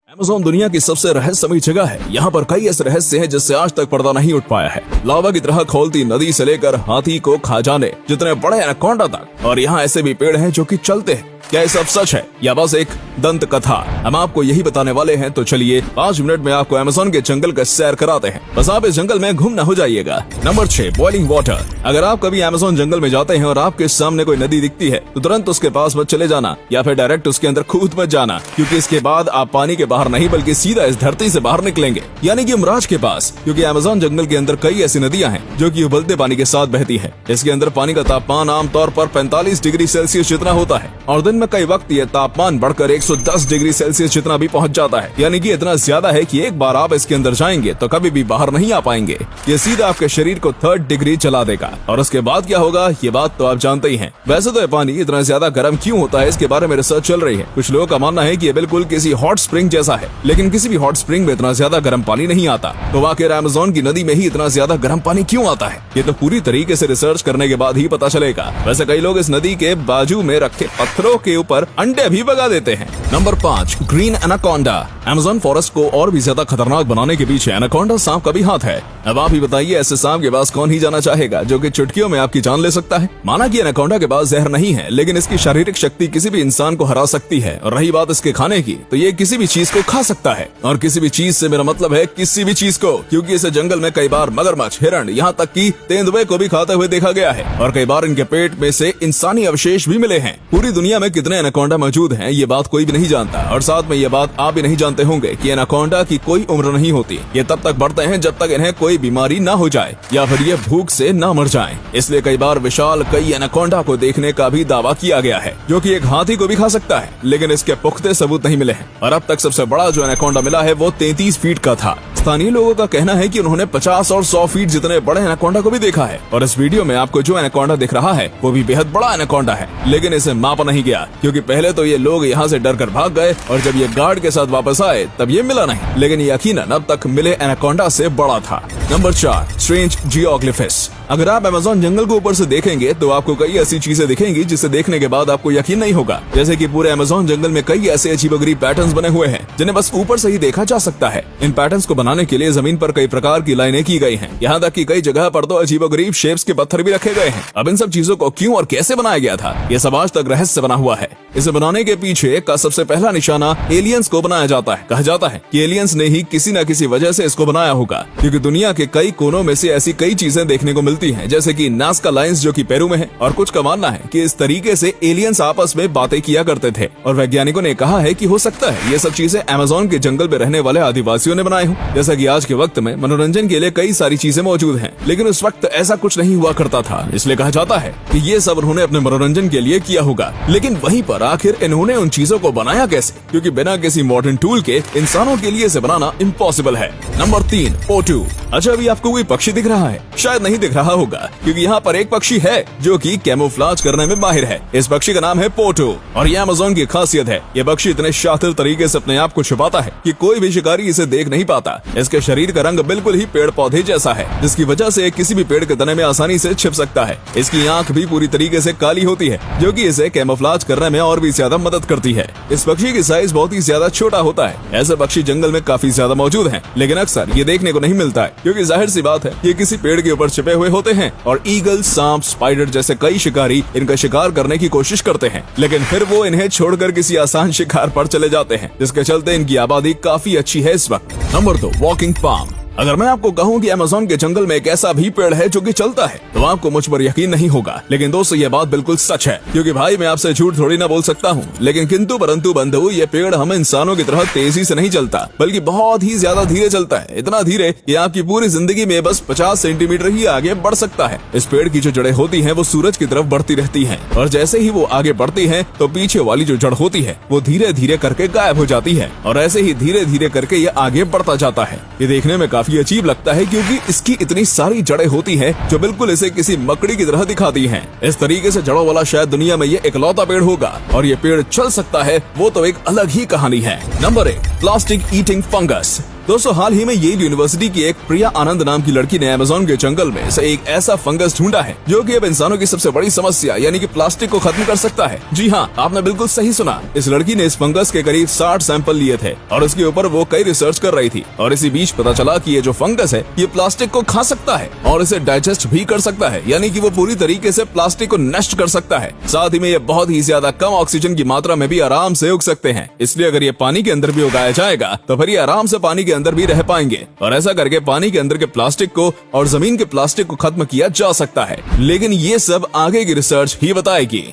Amazon दुनिया की सबसे रहस्यमयी जगह है। यहाँ पर कई ऐसे रहस्य हैं जिससे आज तक पर्दा नहीं उठ पाया है। लावा की तरह खोलती नदी से लेकर हाथी को खा जाने जितने बड़े एनाकोंडा तक, और यहाँ ऐसे भी पेड़ हैं जो कि चलते हैं। क्या ये सब सच है या बस एक दंत कथा? हम आपको यही बताने वाले हैं, तो चलिए 5 मिनट में आपको अमेज़न के जंगल का सैर कराते हैं। बस आप इस जंगल में घूम न हो जाइएगा। Number 6, boiling water. अगर आप कभी अमेज़न जंगल में जाते हैं और आपके सामने कोई नदी दिखती है तो तुरंत उसके पास मत चले जाना या फिर डायरेक्ट उसके अंदर कूद मत जाना, क्योंकि इसके बाद आप पानी के बाहर नहीं बल्कि सीधा इस धरती से बाहर निकलेंगे, यानी कि यमराज के पास। क्योंकि अमेज़न जंगल के अंदर कई ऐसी नदियां हैं जो कि उबलते पानी के साथ बहती है। इसके अंदर पानी का तापमान आमतौर पर 45 डिग्री सेल्सियस जितना होता है और दिन में कई वक्त ये तापमान बढ़कर 110 डिग्री सेल्सियस जितना भी पहुंच जाता है, यानी कि इतना ज्यादा है कि एक बार आप इसके अंदर जाएंगे तो कभी भी बाहर नहीं आ पाएंगे। ये सीधा आपके शरीर को 3rd डिग्री चला देगा। और उसके बाद क्या होगा ये बात तो आप जानते ही हैं। वैसे तो ये पानी इतना ज्यादा गर्म क्यों होता है, इसके बारे में रिसर्च चल रही है। कुछ लोगों का मानना है कि ये बिल्कुल किसी हॉट स्प्रिंग जैसा है, लेकिन किसी भी हॉट स्प्रिंग में इतना ज्यादा गर्म पानी नहीं आता। तो आखिर अमेज़न की नदी में ही इतना ज्यादा गर्म पानी क्यों आता है, ये तो पूरी तरीके से रिसर्च करने के बाद ही पता चलेगा। वैसे कई लोग इस नदी के बाजू में रखे पत्थरों के ऊपर अंडे भी बगा देते हैं। Number 5, green anaconda. Amazon forest को और भी ज्यादा खतरनाक बनाने के पीछे एनाकोंडा सांप का भी हाथ है। अब आप ही बताइए, ऐसे सांप के पास कौन ही जाना चाहेगा जो कि चुटकियों में आपकी जान ले सकता है। माना कि एनाकोंडा के पास जहर नहीं है, लेकिन इसकी शारीरिक शक्ति किसी भी इंसान को हरा सकती है। और रही बात इसके खाने की, तो ये किसी भी चीज को खा सकता है। और किसी भी चीज से मेरा मतलब है किसी भी चीज को, क्योंकि इसे जंगल में कई बार मगरमच्छ, हिरण, यहाँ तक कि तेंदुए को भी खाते हुए देखा गया है। और कई बार इनके पेट में से इंसानी अवशेष भी मिले हैं। पूरी दुनिया में कितने एनाकोंडा मौजूद हैं ये बात कोई भी नहीं जानता। और साथ में ये बात आप भी नहीं जानते होंगे कि एनाकोंडा की कोई उम्र नहीं होती। ये तब तक बढ़ते हैं जब तक इन्हें कोई बीमारी ना हो जाए या फिर ये भूख से ना मर जाएं। इसलिए कई बार विशाल कई एनाकोंडा को देखने का भी दावा किया गया है, जो कि एक हाथी को भी खा सकता है, लेकिन इसके पुख्ते सबूत नहीं मिले हैं। और अब तक सबसे बड़ा जो एनाकोंडा मिला है वो 33 फीट का था। स्थानीय लोगों का कहना है कि उन्होंने 50 और 100 फीट जितने बड़े एनाकोंडा को भी देखा है। और इस वीडियो में आपको जो एनाकोंडा दिख रहा है वो भी बेहद बड़ा एनाकोंडा है, लेकिन इसे मापा नहीं गया, क्योंकि पहले तो ये लोग यहाँ से डर कर भाग गए और जब ये गार्ड के साथ वापस आए तब ये मिला नहीं, लेकिन यकीनन अब तक मिले एनाकोंडा से बड़ा था। Number 4, strange geoglyphs. अगर आप अमेज़न जंगल को ऊपर से देखेंगे तो आपको कई ऐसी चीजें दिखेंगी जिसे देखने के बाद आपको यकीन नहीं होगा। जैसे कि पूरे अमेज़न जंगल में कई ऐसे अजीबोगरीब पैटर्न्स बने हुए हैं जिन्हें बस ऊपर से ही देखा जा सकता है। इन पैटर्न्स को बनाने के लिए जमीन पर कई प्रकार की लाइनें की गई हैं। यहाँ तक कि कई जगह पर तो अजीबोगरीब शेप्स के पत्थर भी रखे गए हैं। अब इन सब चीजों को क्यों और कैसे बनाया गया था, ये सब आज तक रहस्य बना हुआ है। इसे बनाने के पीछे का सबसे पहला निशाना एलियंस को बनाया जाता है। कहा जाता है कि एलियंस ने ही किसी न किसी वजह से इसको बनाया होगा, क्योंकि दुनिया के कई कोनों में से ऐसी कई चीजें देखने को मिलती हैं, जैसे कि नाज़का लाइन्स जो कि पेरू में है। और कुछ का मानना है कि इस तरीके से एलियंस आपस में बातें किया करते थे। और वैज्ञानिकों ने कहा है कि हो सकता है ये सब चीजें अमेज़न के जंगल में रहने वाले आदिवासियों ने बनाए हों। जैसा कि आज के वक्त में मनोरंजन के लिए कई सारी चीजें मौजूद हैं, लेकिन उस वक्त ऐसा कुछ नहीं हुआ करता था, इसलिए कहा जाता है कि ये सब उन्होंने अपने मनोरंजन के लिए किया होगा। लेकिन वहीं पर आखिर इन्होंने उन चीजों को बनाया कैसे, क्योंकि बिना किसी मॉडर्न टूल के इंसानों के लिए इसे बनाना इम्पॉसिबल है। नंबर 3, पोटू। अच्छा, अभी आपको कोई पक्षी दिख रहा है? शायद नहीं दिख रहा होगा, क्योंकि यहाँ पर एक पक्षी है जो कि कैमोफ्लेज करने में माहिर है। इस पक्षी का नाम है पोटू और ये अमेज़न की खासियत है। ये पक्षी इतने शातिर तरीके से अपने आप को छुपाता है कि कोई भी शिकारी इसे देख नहीं पाता। इसके शरीर का रंग बिल्कुल ही पेड़ पौधे जैसा है, जिसकी वजह से किसी भी पेड़ के तने में आसानी से छिप सकता है। इसकी आंख भी पूरी तरीके से काली होती है, जो कि इसे कैमोफ्लेज करने में और भी ज्यादा मदद करती है। इस पक्षी की साइज बहुत ही ज्यादा छोटा होता है। ऐसे पक्षी जंगल में काफी ज्यादा मौजूद हैं, लेकिन अक्सर ये देखने को नहीं मिलता है, क्योंकि जाहिर सी बात है ये किसी पेड़ के ऊपर छिपे हुए होते हैं। और ईगल, सांप, स्पाइडर जैसे कई शिकारी इनका शिकार करने की कोशिश करते हैं, लेकिन फिर वो इन्हें छोड़कर किसी आसान शिकार पर चले जाते हैं, जिसके चलते इनकी आबादी काफी अच्छी है इस वक्त। Number 2, walking palm. अगर मैं आपको कहूँ कि अमेज़न के जंगल में एक ऐसा भी पेड़ है जो कि चलता है, तो आपको मुझ पर यकीन नहीं होगा। लेकिन दोस्तों ये बात बिल्कुल सच है, क्योंकि भाई मैं आपसे झूठ थोड़ी ना बोल सकता हूँ। लेकिन किंतु परंतु बंधु, ये पेड़ हम इंसानों की तरह तेजी से नहीं चलता, बल्कि बहुत ही ज्यादा धीरे चलता है। इतना धीरे कि आपकी पूरी जिंदगी में बस 50 सेंटीमीटर ही आगे बढ़ सकता है। इस पेड़ की जो जड़ें होती हैं वो सूरज की तरफ बढ़ती रहती हैं, और जैसे ही वो आगे बढ़ती हैं तो पीछे वाली जो जड़ होती है वो धीरे धीरे करके गायब हो जाती है, और ऐसे ही धीरे धीरे करके ये आगे बढ़ता जाता है। ये देखने में काफी अजीब लगता है, क्योंकि इसकी इतनी सारी जड़ें होती हैं जो बिल्कुल इसे किसी मकड़ी की तरह दिखाती हैं। इस तरीके से जड़ों वाला शायद दुनिया में ये इकलौता पेड़ होगा, और ये पेड़ चल सकता है वो तो एक अलग ही कहानी है। Number 1, plastic eating fungus. दोस्तों हाल ही में येल यूनिवर्सिटी की एक प्रिया आनंद नाम की लड़की ने अमेज़न के जंगल में से एक ऐसा फंगस ढूंढा है जो कि अब इंसानों की सबसे बड़ी समस्या यानी कि प्लास्टिक को खत्म कर सकता है। जी हाँ, आपने बिल्कुल सही सुना। इस लड़की ने इस फंगस के करीब 60 सैंपल लिए थे और इसके ऊपर वो कई रिसर्च कर रही थी और इसी बीच पता चला कि ये जो फंगस है ये प्लास्टिक को खा सकता है और इसे डाइजेस्ट भी कर सकता है, यानी कि वो पूरी तरीके से प्लास्टिक को नष्ट कर सकता है। साथ ही में ये बहुत ही ज्यादा कम ऑक्सीजन की मात्रा में भी आराम से उग सकते हैं, इसलिए अगर ये पानी के अंदर भी उगाया जाएगा तो फिर ये आराम से पानी के अंदर भी रह पाएंगे और ऐसा करके पानी के अंदर के प्लास्टिक को और जमीन के प्लास्टिक को खत्म किया जा सकता है। लेकिन ये सब आगे की रिसर्च ही बताएगी।